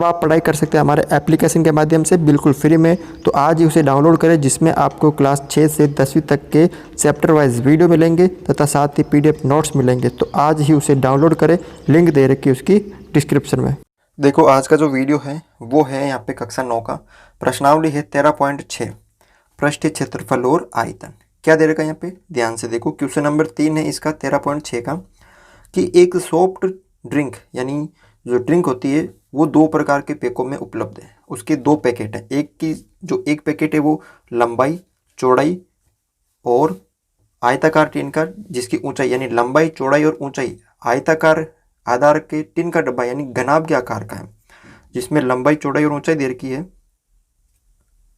आप पढ़ाई कर सकते हैं हमारे एप्लीकेशन के माध्यम से बिल्कुल फ्री में। तो आज ही उसे डाउनलोड करें, जिसमें आपको क्लास 6 से 10वीं तक के चैप्टर वाइज वीडियो मिलेंगे तथा साथ ही पीडीएफ नोट्स मिलेंगे। तो आज ही उसे डाउनलोड करें, लिंक दे रखी है उसकी डिस्क्रिप्शन में। देखो आज का जो वीडियो है वो है यहाँ पे कक्षा 9 का। प्रश्नावली है 13.6, पृष्ठीय क्षेत्रफल और आयतन। क्या दे रखा है यहाँ पे, ध्यान से देखो। क्वेश्चन नंबर 3 है इसका 13.6 का, कि एक सॉफ्ट ड्रिंक यानी जो ड्रिंक होती है वो दो प्रकार के पैकों में उपलब्ध है। उसके दो पैकेट हैं। एक पैकेट है वो लंबाई चौड़ाई और आयताकार टिन का, जिसकी ऊंचाई यानी लंबाई चौड़ाई और ऊंचाई आयताकार आधार के टिन का डब्बा यानी घनाभ के आकार का है, जिसमें लंबाई चौड़ाई और ऊंचाई दे रखी है।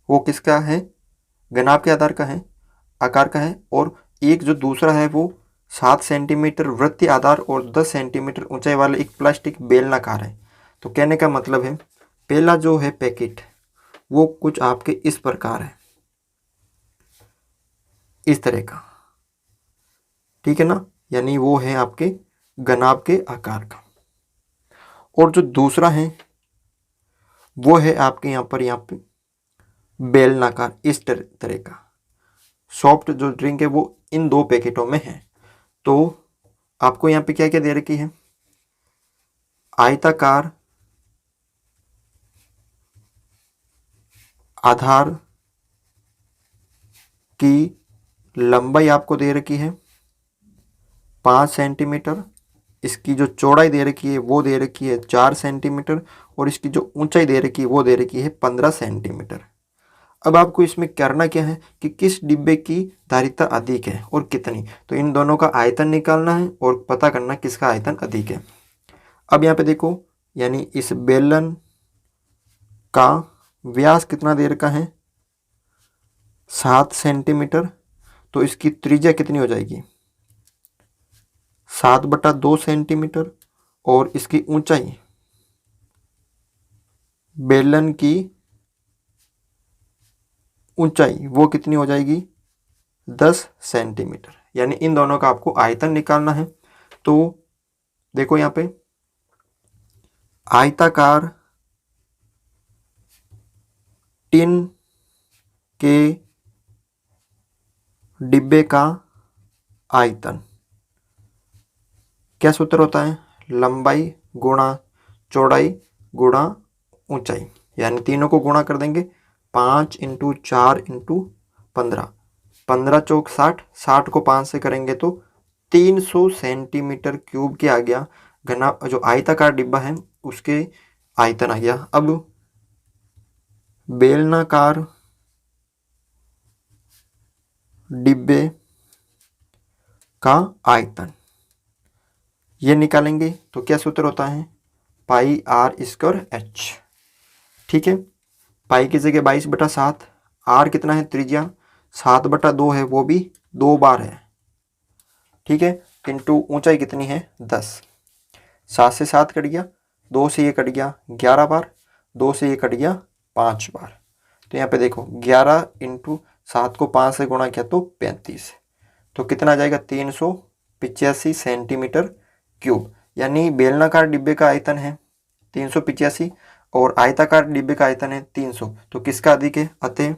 वो किसका है, घनाभ के आधार का है, आकार का है। और एक जो दूसरा है वो 7 सेंटीमीटर वृत्तीय आधार और 10 सेंटीमीटर ऊंचाई वाला एक प्लास्टिक बेलनाकार है। तो कहने का मतलब है, पहला जो है पैकेट वो कुछ आपके इस प्रकार है, इस तरह का, ठीक है ना, यानी वो है आपके घनाभ के आकार का। और जो दूसरा है वो है आपके यहाँ पे बेलनाकार, इस तरह का। सॉफ्ट जो ड्रिंक है वो इन दो पैकेटों में है। तो आपको यहाँ पे क्या क्या दे रखी है, आयताकार आधार की लंबाई आपको दे रखी है 5 सेंटीमीटर, इसकी जो चौड़ाई दे रखी है वो दे रखी है 4 सेंटीमीटर और इसकी जो ऊंचाई दे रखी है वो दे रखी है 15 सेंटीमीटर। अब आपको इसमें करना क्या है कि किस डिब्बे की धारिता अधिक है और कितनी। तो इन दोनों का आयतन निकालना है और पता करना किसका आयतन अधिक है। अब यहाँ पे देखो, यानी इस बेलन का व्यास कितना दे रखा है 7 सेंटीमीटर, तो इसकी त्रिज्या कितनी हो जाएगी 7/2 सेंटीमीटर। और इसकी ऊंचाई, बेलन की ऊंचाई वो कितनी हो जाएगी 10 सेंटीमीटर। यानी इन दोनों का आपको आयतन निकालना है। तो देखो यहाँ पे आयताकार टिन के डिब्बे का आयतन, क्या सूत्र होता है, लंबाई गुणा चौड़ाई गुणा ऊंचाई, यानी तीनों को गुणा कर देंगे। 5 × 4 × 15, 15 चौक 60, 60 को 5 से करेंगे तो 300 सेंटीमीटर क्यूब के आ गया घना जो आयताकार डिब्बा है उसके आयतन आ गया। अब बेलनाकार डिब्बे का आयतन ये निकालेंगे तो क्या सूत्र होता है, πr²h। ठीक है, पाई की जगह 22/7, आर कितना है त्रिज्या 7/2 है, वो भी 2 बार है, ठीक है, इंटू ऊंचाई कितनी है 10। 7 से 7 कट गया, 2 से ये कट गया 11 बार, 2 से ये कट गया 5 बार। तो यहाँ पे देखो 11 × 7 को 5 से गुणा किया तो 35, तो कितना आ जाएगा 385 सेंटीमीटर क्यूब। यानी बेलनाकार डिब्बे का आयतन है 385 और आयताकार डिब्बे का आयतन है 300। तो किसका अधिक है, अतः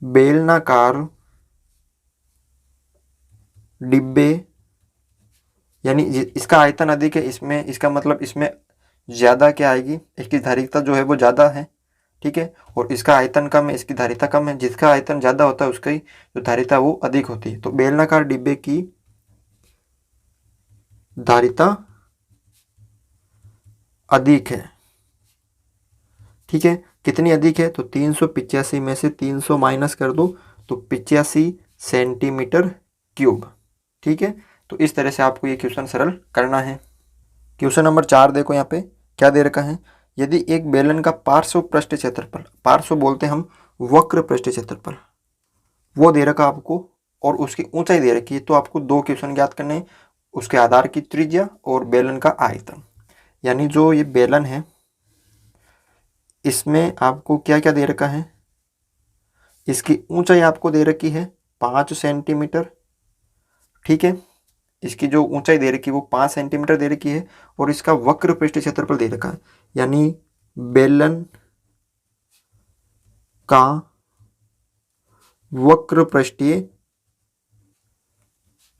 बेलनाकार डिब्बे यानी इसका आयतन अधिक है, इसमें इसका मतलब इसमें ज़्यादा क्या आएगी, इसकी धारिता जो है वो ज़्यादा है, ठीक है, और इसका आयतन कम है, इसकी धारिता कम है। जिसका आयतन ज़्यादा होता है उसकी जो धारिता वो अधिक होती है। तो बेलनाकार डिब्बे की धारिता अधिक है, ठीक है, कितनी अधिक है, तो 385 में से 300 माइनस कर दो तो 85 सेंटीमीटर क्यूब, ठीक है। तो इस तरह से आपको ये क्वेश्चन सरल करना है। क्वेश्चन नंबर 4 देखो, यहाँ पे क्या दे रखा है, यदि एक बेलन का पार्श्व पृष्ठ क्षेत्रफल, पार्श्व बोलते हैं हम वक्र पृष्ठ क्षेत्रफल, वो दे रखा आपको और उसकी ऊंचाई दे रखी है, तो आपको दो क्वेश्चन ज्ञात करने हैं, उसके आधार की त्रिज्या और बेलन का आयतन। यानी जो ये बेलन है इसमें आपको क्या क्या दे रखा है, इसकी ऊंचाई आपको दे रखी है 5 सेंटीमीटर, ठीक है, इसकी जो ऊंचाई दे रखी है वो 5 सेंटीमीटर दे रखी है और इसका वक्र पृष्ठ क्षेत्रफल दे रखा है, यानी बेलन का वक्र पृष्ठीय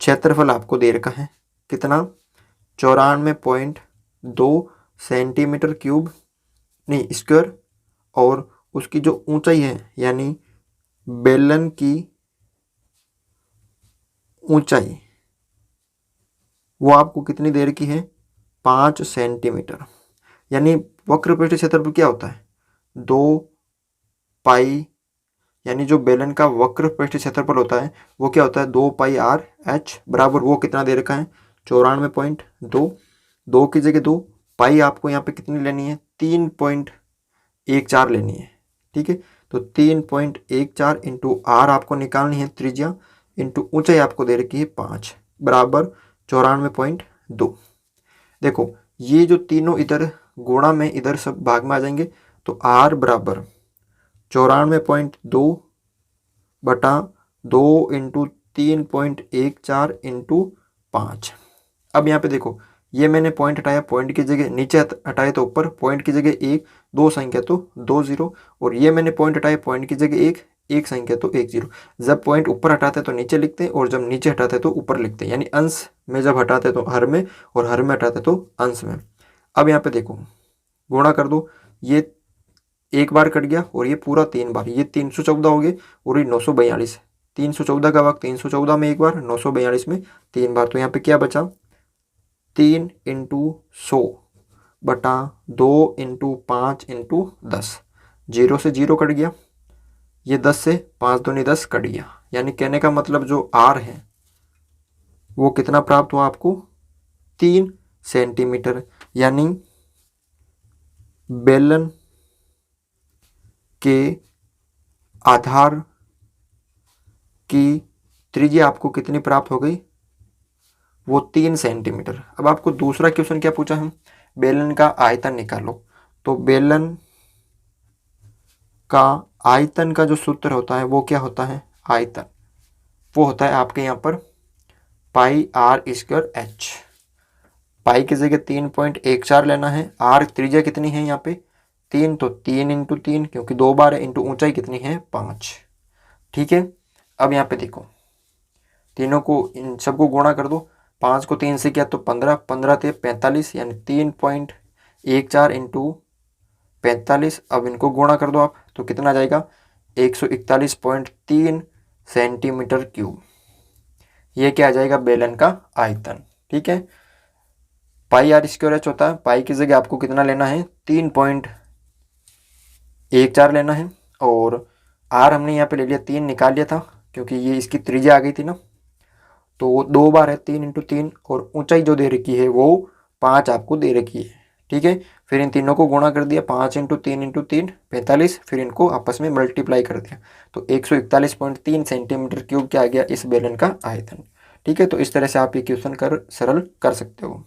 क्षेत्रफल आपको दे रखा है कितना, 94.2 सेंटीमीटर क्यूब नहीं स्क्वायर, और उसकी जो ऊंचाई है यानी बेलन की ऊंचाई वो आपको कितनी दे रखी है, 5 सेंटीमीटर। यानी वक्र पृष्ठ क्षेत्रफल क्या होता है, 2 पाई, यानी जो बेलन का वक्र पृष्ठ क्षेत्रफल होता है वो क्या होता है, 2 पाई आर एच बराबर वो कितना दे रखा है, 94.2, 2 की जगह 2, पाई आपको यहाँ पे कितनी लेनी है, 3.14 लेनी है। ठीक है, तो 3.14 इंटू आर आपको निकालनी है त्रिज्या, इंटू ऊंचाई आपको दे रखी है 5 बराबर 94.2। देखो ये जो तीनों इधर गुणा में इधर सब भाग में आ जाएंगे, तो आर बराबर 94.2 बटा 2 इंटू 3.14 इंटू 5। अब यहाँ पे देखो ये मैंने पॉइंट हटाया, पॉइंट की जगह नीचे हटाए तो ऊपर, पॉइंट की जगह 1, 2 संख्या तो 2 0, और ये मैंने पॉइंट हटाया पॉइंट की जगह 1 संख्या तो 1 0। जब पॉइंट ऊपर हटाते हैं तो नीचे लिखते हैं, और जब नीचे हटाते हैं तो ऊपर लिखते हैं, यानी अंश में जब हटाते हैं तो हर में, और हर में हटाते हैं तो अंश में। अब यहाँ पे देखो गुणा कर दो, ये एक बार कट गया और ये पूरा 3 बार, ये 314 हो गए और ये 942, 314 का वक्त 314 में एक बार, 942 में 3 बार, तो यहाँ पे क्या बचा, 3 इंटू 100 बटा 2 इंटू 5 इंटू 10, 0 से 0 कट गया, ये 10 से 5 दूनी 10 कट गया। यानी कहने का मतलब जो आर है वो कितना प्राप्त हुआ आपको, 3 सेंटीमीटर। यानी बेलन के आधार की त्रिज्या आपको कितनी प्राप्त हो गई, वो 3 सेंटीमीटर। अब आपको दूसरा क्वेश्चन क्या पूछा है, बेलन का आयतन निकालो। तो बेलन का आयतन का जो सूत्र होता है वो क्या होता है, आयतन वो होता है आपके यहाँ पर पाई आर स्क्वायर एच। पाई की जगह 3.14 लेना है, आर त्रिज्या कितनी है यहाँ पे 3, तो 3 इंटू 3 क्योंकि 2 बार है, इंटू ऊंचाई कितनी है 5। ठीक है, अब यहाँ पे देखो तीनों को इन सबको गुणा कर दो, 5 को 3 से किया तो 15, 15 थे 45, यानी 3.14 इंटू 45। अब इनको गुणा कर दो आप तो कितना आ जाएगा, 141.3 सेंटीमीटर क्यूब। ये क्या आ जाएगा, बेलन का आयतन। ठीक है, पाई आर स्क्वायर एच होता है, पाई की जगह आपको कितना लेना है, 3.14 लेना है, और आर हमने यहाँ पे ले लिया 3 निकाल लिया था क्योंकि ये इसकी त्रिज्या आ गई थी ना, तो 2 बार है 3 इंटू 3, और ऊंचाई जो दे रखी है वो 5 आपको दे रखी है। ठीक है, फिर इन तीनों को गुणा कर दिया, 5 इंटू 3 इंटू 3 45, फिर इनको आपस में मल्टीप्लाई कर दिया, तो 141.3 सेंटीमीटर क्यूब क्या आ गया इस बेलन का आयतन। ठीक है, तो इस तरह से आप ये क्वेश्चन सरल कर सकते हो।